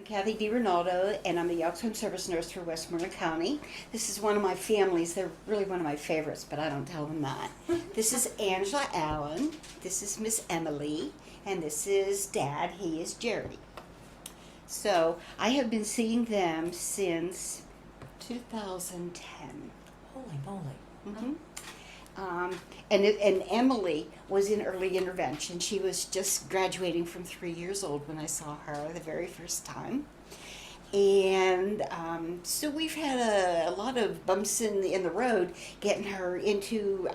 I'm Kathy DiRinaldo, and I'm the Elks Home Service Nurse for Westmoreland County. This is one of my families. They're really one of my favorites, but I don't tell them that. This is Angela Allen, this is Miss Emily, and this is Dad. He is Jerry. So I have been seeing them since 2010. Holy moly. Mm-hmm. And Emily was in early intervention. She was just graduating from 3 years old when I saw her the very first time. And so we've had a lot of bumps in the road getting her into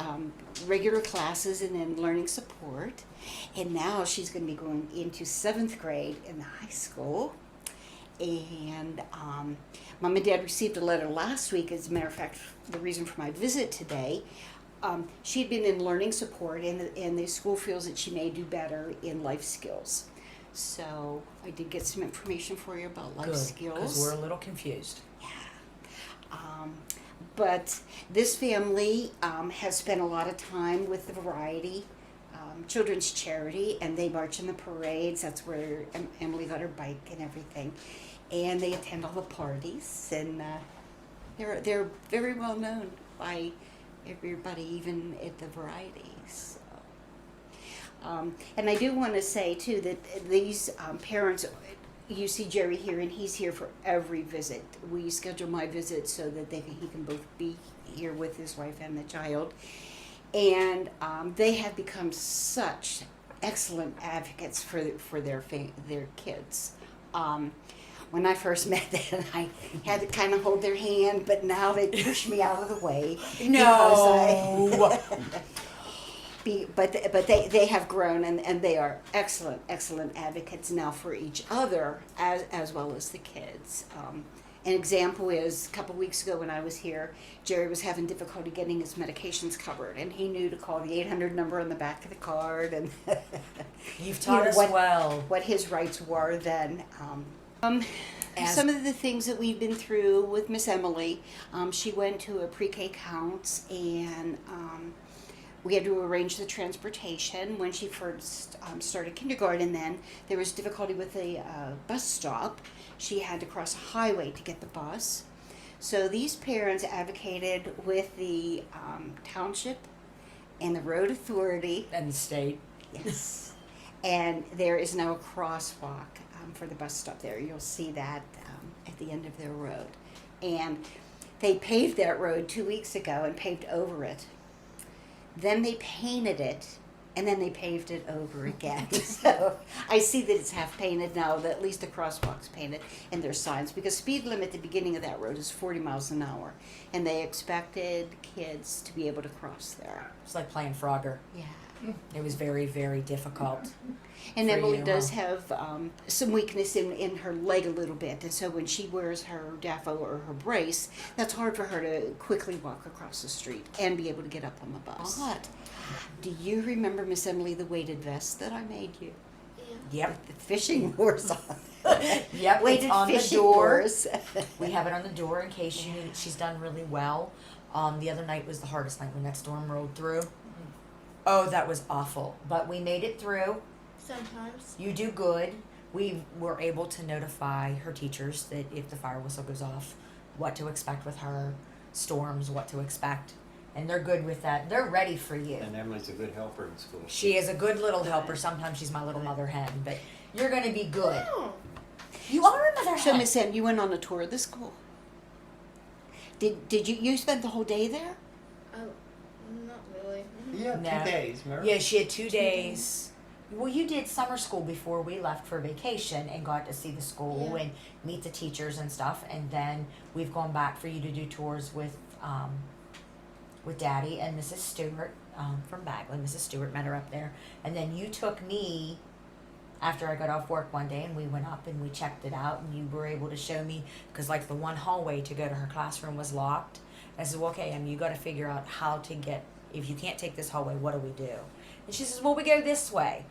regular classes and then learning support. And now she's going to be going into 7th grade in the high school. And Mom and Dad received a letter last week. As a matter of fact, the reason for my visit today, she'd been in learning support, and the school feels that she may do better in life skills. So I did get some information for you about life skills. Because we're a little confused. Yeah. But this family has spent a lot of time with the Variety Children's Charity, and they march in the parades. That's where Emily got her bike and everything. And they attend all the parties, and they're very well known by everybody, even at the Varieties. So. And I do want to say too that these parents, you see Jerry here, and he's here for every visit. We schedule my visit so that he can both be here with his wife and the child, and they have become such excellent advocates for their kids. When I first met them, I had to kind of hold their hand, but now they push me out of the way. No. But they have grown, and they are excellent advocates now for each other as well as the kids. An example is a couple weeks ago when I was here, Jerry was having difficulty getting his medications covered, and he knew to call the 800 number on the back of the card, and You've taught us well. What his rights were then. Some of the things that we've been through with Miss Emily, she went to a pre-K counts, and we had to arrange the transportation. When she first started kindergarten, then there was difficulty with the bus stop. She had to cross a highway to get the bus. So these parents advocated with the township and the road authority. And the state. Yes. And there is now a crosswalk for the bus stop there. You'll see that at the end of their road. And they paved that road 2 weeks ago and paved over it. Then they painted it, and then they paved it over again. So I see that it's half painted now, that at least the crosswalk's painted, and there's signs, because speed limit at the beginning of that road is 40 miles an hour, and they expected kids to be able to cross there. It's like playing Frogger. Yeah. It was very, very difficult. And Emily you, does have some weakness in her leg a little bit, and so when she wears her DAFO or her brace, that's hard for her to quickly walk across the street and be able to get up on the bus. But do you remember, Miss Emily, the weighted vest that I made you? Yep. With the fishing oars on. Yep, Weighted it's on the fishing door. oars. We have it on the door in case you need it. She's done really well. The other night was the hardest night when that storm rolled through. Oh, that was awful. But we made it through. Sometimes. You do good. We were able to notify her teachers that if the fire whistle goes off, what to expect with her, storms, what to expect. And they're good with that. They're ready for you. And Emily's a good helper in school. She is a good little helper. Sometimes she's my little mother hen, but you're going to be good. Oh. You are a mother So, hen. Miss Em, you went on a tour of the school. Did you spent the whole day there? Oh, not really. Yeah, No. 2 days, remember? Yeah, she had 2 days. Well, you did summer school before we left for vacation and got to see the school Yeah. and meet the teachers and stuff. And then we've gone back for you to do tours with Daddy and Mrs. Stewart from Bagley. Mrs. Stewart met her up there. And then you took me after I got off work one day, and we went up and we checked it out, and you were able to show me, because like the one hallway to go to her classroom was locked. I said, well, okay, you got to figure out how to get, if you can't take this hallway, what do we do? And she says, well, we go this way.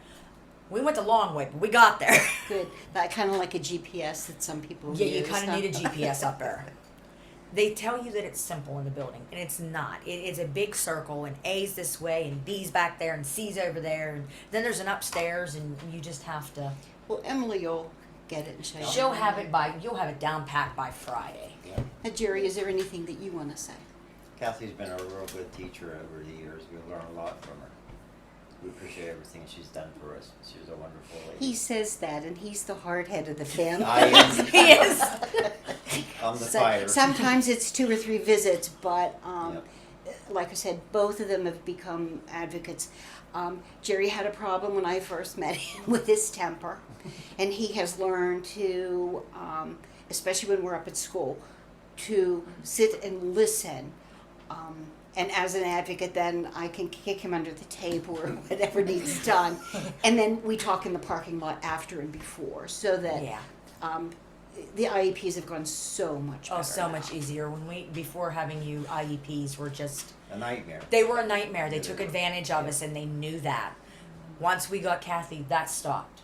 We went the long way, but we got there. Good. That kind of like a GPS that some people Yeah, use. you kind of need a GPS up there. They tell you that it's simple in the building, and it's not. It's a big circle, and A's this way, and B's back there, and C's over there, and then there's an upstairs, and you just have to. Well, Emily will get it and show you. You'll have it down pat by Friday. Yeah. Jerry, is there anything that you want to say? Kathy's been a real good teacher over the years. We've learned a lot from her. We appreciate everything she's done for us. She's a wonderful lady. He says that, and he's the hard head of the family. I am. He is. I'm the So- fire. Sometimes it's 2 or 3 visits, but Yep. like I said, both of them have become advocates. Jerry had a problem when I first met him with his temper, and he has learned to, especially when we're up at school, to sit and listen. And as an advocate, then I can kick him under the table or whatever needs done. And then we talk in the parking lot after and before, so that Yeah. the IEPs have gone so much better. Oh, so now. much easier. Before having you, IEPs were just, A nightmare. they were a nightmare. They took advantage of us and they knew that. Once we got Kathy, that stopped.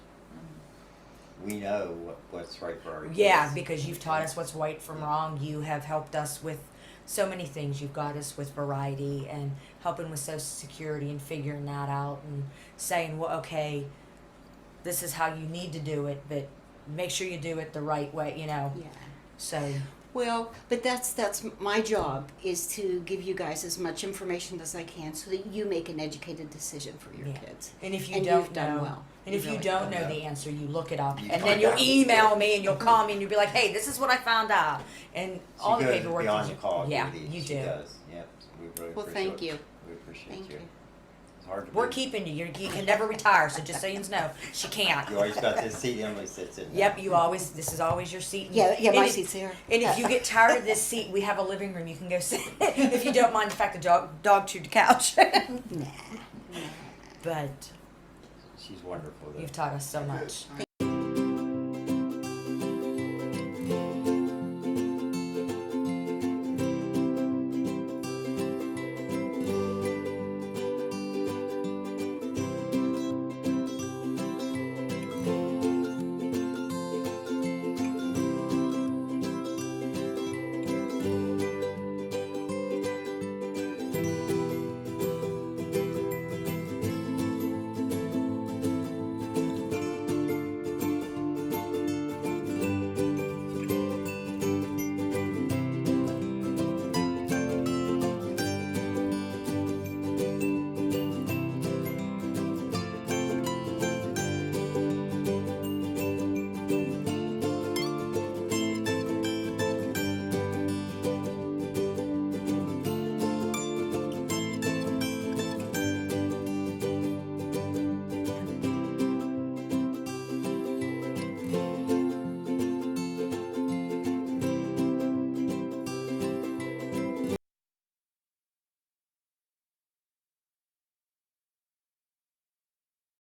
We know what's right for our kids. Yeah, because you've taught us what's right from wrong. You have helped us with so many things. You've got us with variety and helping with Social Security and figuring that out and saying, well, okay, this is how you need to do it, but make sure you do it the right way, you know. Yeah. So, Well, but that's my job, is to give you guys as much information as I can so that you make an educated decision for your Yeah. kids. and if you And don't you've done know, well. and if you really don't have. know the answer, you look it up, You and then find you'll out. email me and you'll call me and you'll be like, hey, this is what I found out, and all She the goes paperwork. beyond is- the call yeah, duties. you She do. does. Yep. We really Well, appreciate thank you. We appreciate Thank you. you. It's hard to We're do. keeping you. You can never retire. So just so you know, she can't. You always got this seat Emily sits in. Yep, you always. This is always your seat. And- Yeah, and my if- seat's there. And if you get tired of this seat, we have a living room. You can go sit. If you don't mind the fact the dog chewed the couch. Nah. But She's wonderful though. you've taught us so much.